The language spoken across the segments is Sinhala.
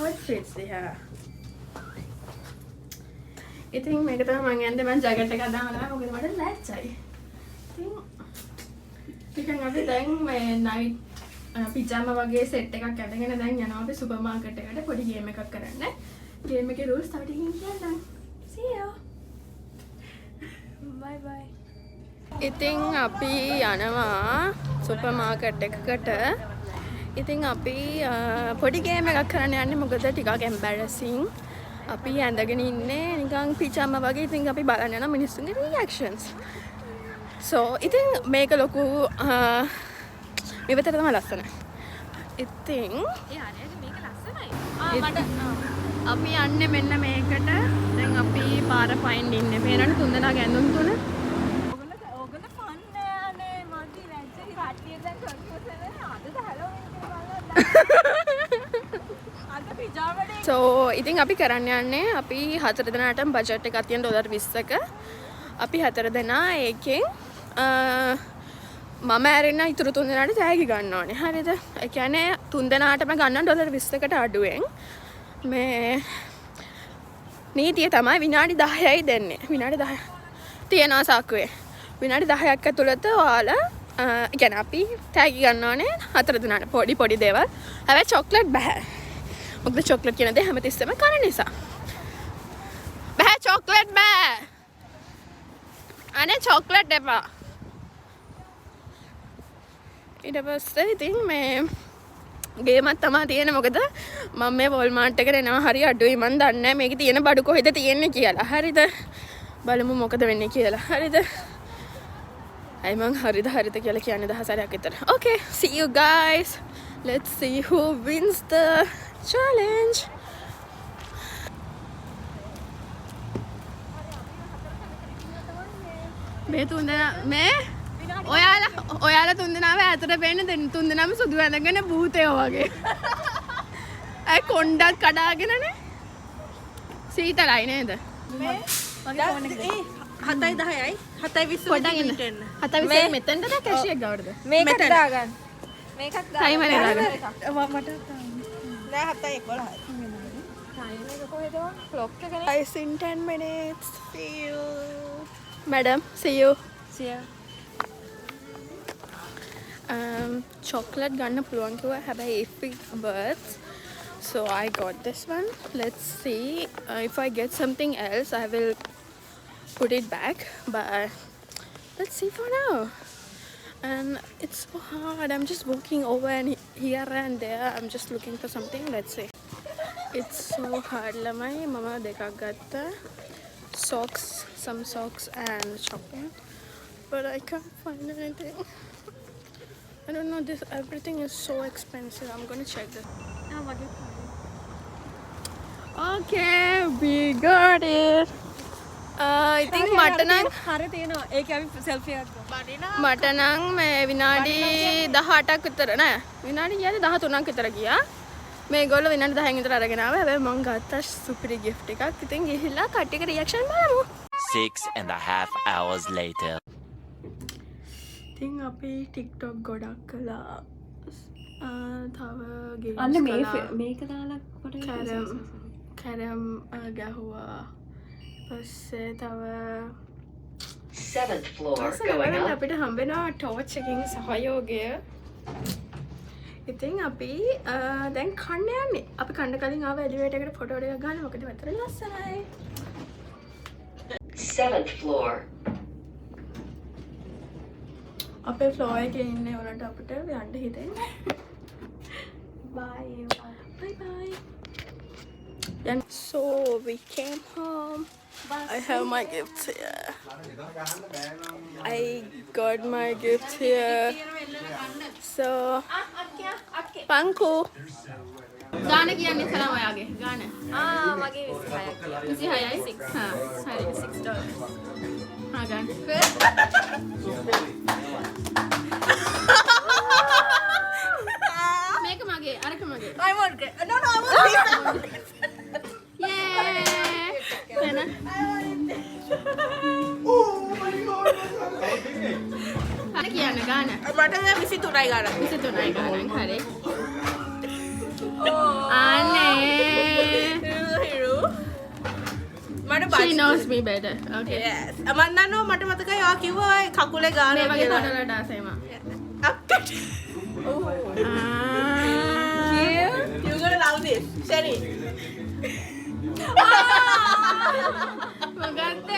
outfits දිහා. ඉතින් මේක තමයි මම යන්නේ මම ජැකට් එකක් දානවා මොකද මට ලැජ්ජයි. ඉතින් අපි දැන් මේ නයිට් පිජාමා වගේ සෙට් එකක් අරගෙන දැන් යනවා අපි සුපර් මාකට් එකට පොඩි ගේම් එකක් කරන්න. ගේම් එකේ rules තව ටිකකින් කියන්නම්. See you. Bye bye. ඉතින් අපි යනවා සුපර් මාකට් එකකට. ඉතින් අපි පොඩි ගේම් එකක් කරන්න යන්නේ මොකද ටිකක් embarrassing. අපි ඇඳගෙන ඉන්නේ නිකන් පිජාමා වගේ. ඉතින් අපි බලන්න යනවා මිනිස්සුන්ගේ reactions. So ඉතින් මේක ලොකු මෙවතර තමයි ලස්සන. ඉතින් මේක ලස්සනයි. මට අපි යන්නේ මෙන්න මේකට. දැන් අපි පාර පයින් ඉන්නේ. පේනවනේ තුන්දෙනා ගැඳුම් තුන. ඕගොල්ලෝ ෆන් නේ මදි වැච්චි කට්ටිය දැන් කන්ෆියුස් වෙනවා. අදද හැලෝවින් කියලා බලන්න. අද පිජාමා ඩේ. So ඉතින් අපි කරන්න යන්නේ අපි 4 දෙනාටම බජට් එකක් තියෙන $20ක. අපි 4 දෙනා ඒකෙන් මම ඇරෙන්න ඉතුරු 3 දෙනාට තෑගි ගන්න ඕනේ. හරිද? ඒ කියන්නේ 3 දෙනාටම ගන්න $20කට අඩුවෙන්. මේ නීතිය තමයි විනාඩි 10යි දෙන්නේ. විනාඩි 10 තියනවා සාක්කුවේ. විනාඩි 10ක් ඇතුළත ඔයාලා කියන්නේ අපි තෑගි ගන්න ඕනේ 4 දෙනාට පොඩි දේවල්. හැබැයි චොක්ලට් බෑ. මොකද චොක්ලට් කියන දේ හැමතිස්සෙම කන නිසා. බෑ චොක්ලට් බෑ. අනේ චොක්ලට් එපා. ඊට පස්සේ ඉතින් මේ ගේමක් තමයි තියෙන්නේ මොකද මම මේ වොල්මාර්ට් එකට එනවා හරි අඩුයි මන් දන්නේ නැහැ මේකේ තියෙන බඩු කොහෙද තියෙන්නේ කියලා. හරිද? බලමු මොකද වෙන්නේ කියලා. හරිද? අයි මං හරිද කියලා කියන්නේ 10 සැරයක් විතර. Okay, see you guys. Let's see who wins the challenge. මේ ඔයාලා තුන්දෙනාව ඇතට පේන්න තුන්දෙනාම සුදු ඇඳගෙන භූතයෝ වගේ. අය කොණ්ඩක් කඩාගෙනනේ. සීතලයි නේද? මේ මගේ ෆෝන් එකේ 7:10යි 7:20 පොඩ්ඩක් ඉන්න. 7:20 මෙතනද කැෂියක් ගවඩද? මේකත් දාගන්න. මේකත් දාගන්න. ටයිමර් එක දාගන්න. මට නෑ 7:11යි. ටයිමර් එක කොහෙද? ක්ලොක් එක නේ. Guys, in 10 minutes. See you. Madam, see you. See you. Chocolate ගන්න පුළුවන් කිව්වා හැබැයි if it works so I got this one. Let's see if I get something else I will put it back, but let's see for now. And it's so hard. I'm just walking over and here and there. I'm just looking for something. Let's see. It's so hard. lamai mama dekak gatta socks, some socks and chocolate, but I can't find anything. I don't know, this everything is so expensive. I'm gonna check this. Okay, we got it. I think මට නම් හරිය තියෙනවා. ඒක අපි සෙල්ෆි එකක් ගමු. මට නම් මේ විනාඩි 18ක් විතර නෑ. විනාඩි 13ක් විතර ගියා. මේගොල්ලෝ විනාඩි 10න් විතර අරගෙන ආවා. හැබැයි මම ගත්තා සුපිරි gift එකක්. ඉතින් ගිහිල්ලා කට්ටියගේ reaction බලමු. 6.5 hours later. ඉතින් අපි TikTok ගොඩක් කළා. තව games අන්න කළා. මේක දාලා කොට කැරම් ගැහුවා. පස්සේ තව 7th floor going up. අපිට හම්බෙනවා ටෝච් එකකින් සහයෝගය. ඉතින් අපි දැන් කන්න යන්නේ. අපි කන්න කලින් ආව එලිවේටර් එකට ෆොටෝ එකක් ගන්න. මොකද මෙතන ලස්සනයි. 7th floor. අපේ ෆ්ලෝර් එකේ ඉන්නේ උනට අපිට යන්න හිතෙන්නේ. Bye. Bye bye. And so we came home. I have my gifts here. I got my gifts here. So, Panku. ගාන කියන්නේ ඉතලම ඔයාගේ ගාන. මගේ 26ක්. 26යි 6. හා හරි $6. හා ගන්න. මේක මගේ අරක මගේ. I want it. No, I want this. Yay! Sana. Ano කියන්න ගාන? මට 23යි ගන්න. 23යි ගානක් හරි. අනේ knows me better. Okay. Yes. මම දන්නවා මට මතකයි ඔයා කිව්වා ඔය කකුලේ මේ ගානවා වගේ කියලා. තොඩවලට ආසයි මම. අප්පට. You gonna love this. Sherry. මොකද්ද?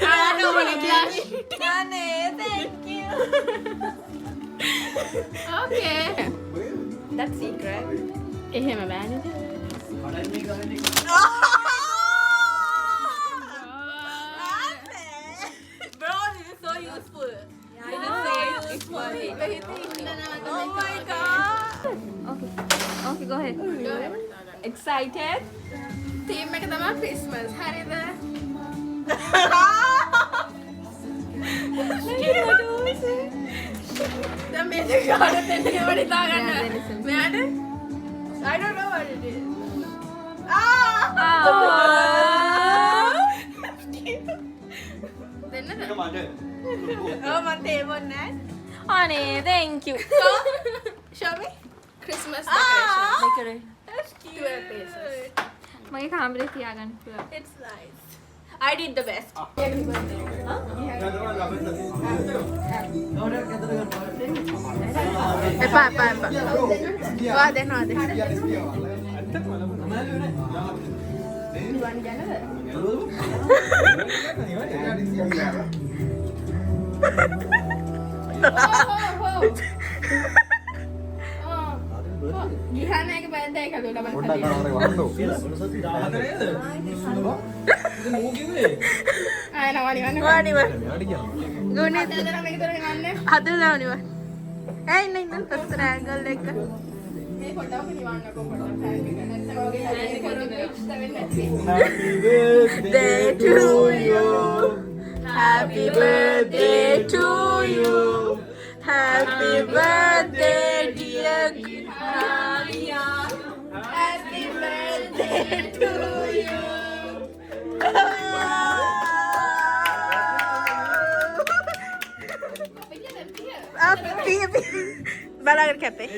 I don't wanna blush. Nane, thank you. Okay. That's secret. එහෙම බෑනේ. Bro, this is so useful. This is so useful. Oh my god. Okay, go ahead. Excited? Theme එක තමයි ක්‍රිස්මස්. හරිද? දැන් මේක කාටද දෙන්නේ කියලා හිතා ගන්න. මෙයාට? I don't know what it is. දෙන්නද? Oh, man, table Honey, thank you. Show me. Christmas decoration. That's cute. 12 pieces. මගේ කාමරේ තියාගන්න පුළුවන්. It's nice. I did the best. එපා. වා දෙනවා. ගිහාන එක බෑන්ද ඒක දුලා බලන්න. ගුණේ දෙදරම මේක දරගෙන යන්නේ. හදලා නිවන්. ඉන්න පස්තර ඇන්ගල් එක. මේ පොඩ්ඩක් නිවන්නකෝ පොඩ්ඩක් ෆෑන් එක නැත්නම් වගේ හැදෙන්නේ Birthday to you. Happy birthday to you. Happy birthday, dear Maria. Happy birthday to you. බලාගෙන කැපේ.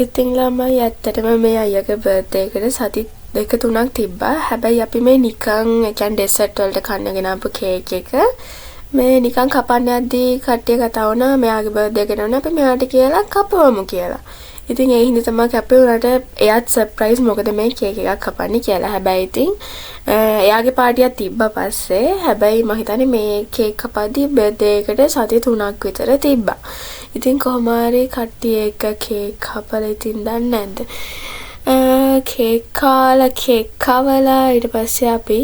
ඉතින් ළමයි ඇත්තටම මේ අයියාගේ බර්ත්ඩේ එකට සති 2-3ක් තිබ්බා. හැබැයි අපි මේ නිකන් ඒ කියන්නේ ඩෙසර්ට් වලට කන්න ගෙනාපු කේක් එක මේ නිකන් කපන්න යද්දී කට්ටිය කතා වුණා මෙයාගේ බර්ත්ඩේ එකට වුණා අපි මෙයාට කියලා කපවමු කියලා. ඉතින් ඒ හින්දා තමයි කැපේ උනාට එයාත් සර්ප්‍රයිස් මොකද මේ කේක් එකක් කපන්නේ කියලා. හැබැයි ඉතින් එයාගේ පාටියක් තිබ්බා පස්සේ. හැබැයි මම හිතන්නේ මේ කේක් කපද්දී බර්ත්ඩේ එකට සති 3ක් විතර තිබ්බා. ඉතින් කොහොම හරි කට්ටිය එක කේක් කපලා ඉතින් දන්නේ නැද්ද? කේක් කවලා ඊට පස්සේ අපි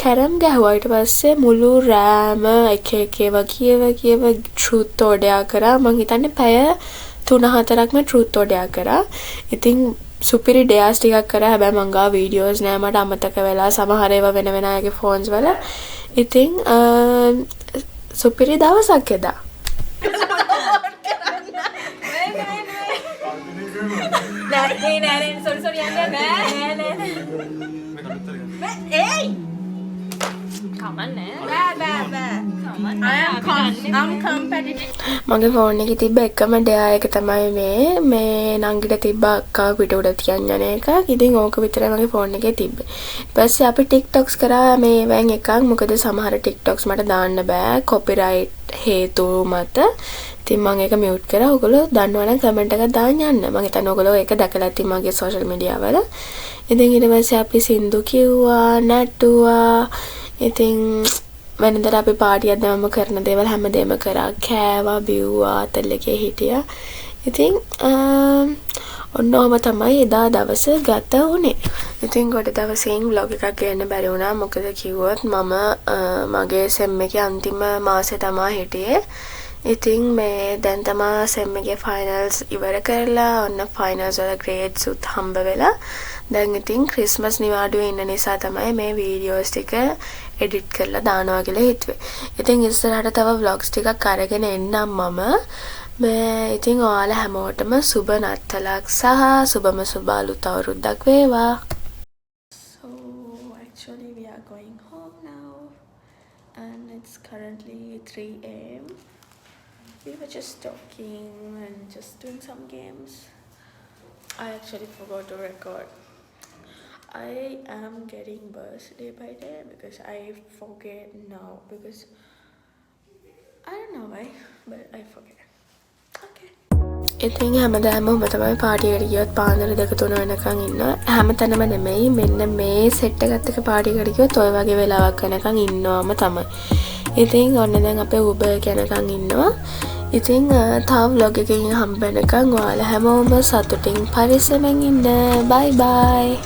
කැරම් ගැහුවා. ඊට පස්සේ මුළු රෑම එක ඒවා කියව ට්‍රූත් ඕඩයා කරා. මං හිතන්නේ පැය 3-4ක්ම ට්‍රූත් ඕඩයා කරා. ඉතින් සුපිරි ඩෙයාස් ටිකක් කරා. හැබැයි මං ගාව වීඩියෝස් නෑ. මට අමතක වෙලා සමහර ඒවා වෙන අයගේ ෆෝන්ස් වල. ඉතින් සුපිරි දවසක් එදා. නෑ sorry යන්න නෑ ඒයි කමන්නේ බෑ I'm competitive. මගේ ෆෝන් එකේ තිබ්බ එකම ඩෙයා එක තමයි මේ නංගිට තිබ්බ අක්කා පිට උඩ තියන් යන එක. ඉතින් ඕක විතරයි මගේ ෆෝන් එකේ තිබ්බේ. ඊපස්සේ අපි TikToks කරා මේ වැන් එකක්. මොකද සමහර TikToks මට දාන්න බෑ කොපිරයිට් හේතු මත. ඉතින් මම ඒක මියුට් කරා. ඔයගොල්ලෝ දන්නවනම් කමෙන්ට් එකක් දාන්න යන්න. මම හිතන්නේ ඔයගොල්ලෝ ඒක දැකලා ඇති මගේ සෝෂල් මීඩියා වල. ඉතින් ඊට පස්සේ අපි සින්දු කිව්වා, නටුවා. ඉතින් වෙනදට අපි පාටියක් දැම්ම කරන දේවල් හැමදේම කරා. කෑවා, බිව්වා, අතල්ලකේ හිටියා. ඉතින් ඔන්න ඔහම තමයි එදා දවස ගත වුණේ. ඉතින් ගොඩ දවසින් vlog එකක් ගන්න බැරි වුණා. මොකද කිව්වොත් මම මගේ සෙම් එකේ අන්තිම මාසේ තමයි හිටියේ. ඉතින් මේ දැන් තමා සෙම් එකේ ෆයිනල්ස් ඉවර කරලා ඔන්න ෆයිනල්ස් වල ග්‍රේඩ්ස් උත් හම්බ වෙලා දැන් ඉතින් ක්‍රිස්මස් නිවාඩුවේ ඉන්න නිසා තමයි මේ වීඩියෝස් ටික එඩිට් කරලා දානවා කියලා හිතුවේ. ඉතින් ඉස්සරහට තව vlogs ටිකක් අරගෙන එන්නම් මම. මේ ඉතින් ඔයාලා හැමෝටම සුබ නත්තලක් සහ සුබම සුබ අලුත් අවුරුද්දක් වේවා. So actually we are going home now and it's currently 3 AM. We were just talking and just doing some games. I actually forgot to record. I am getting worse day by day because I forget now because I don't know why but I forget. Okay. ඉතින් හැමදාම ඔබ තමයි පාටියකට ගියොත් පාන්දර 2-3 වෙනකන් ඉන්නවා. හැමතැනම නෙමෙයි මෙන්න මේ සෙට් එකත් එක්ක පාටියකට ගියොත් ඔය වගේ වෙලාවක් වෙනකන් ඉන්නවම තමයි. ඉතින් ඔන්න දැන් අපේ Uber එක යනකන් ඉන්නවා. ඉතින් තව vlog එකකින් හම්බ වෙනකන් ඔයාලා හැමෝම සතුටින් පරිස්සමෙන් ඉන්න. bye bye.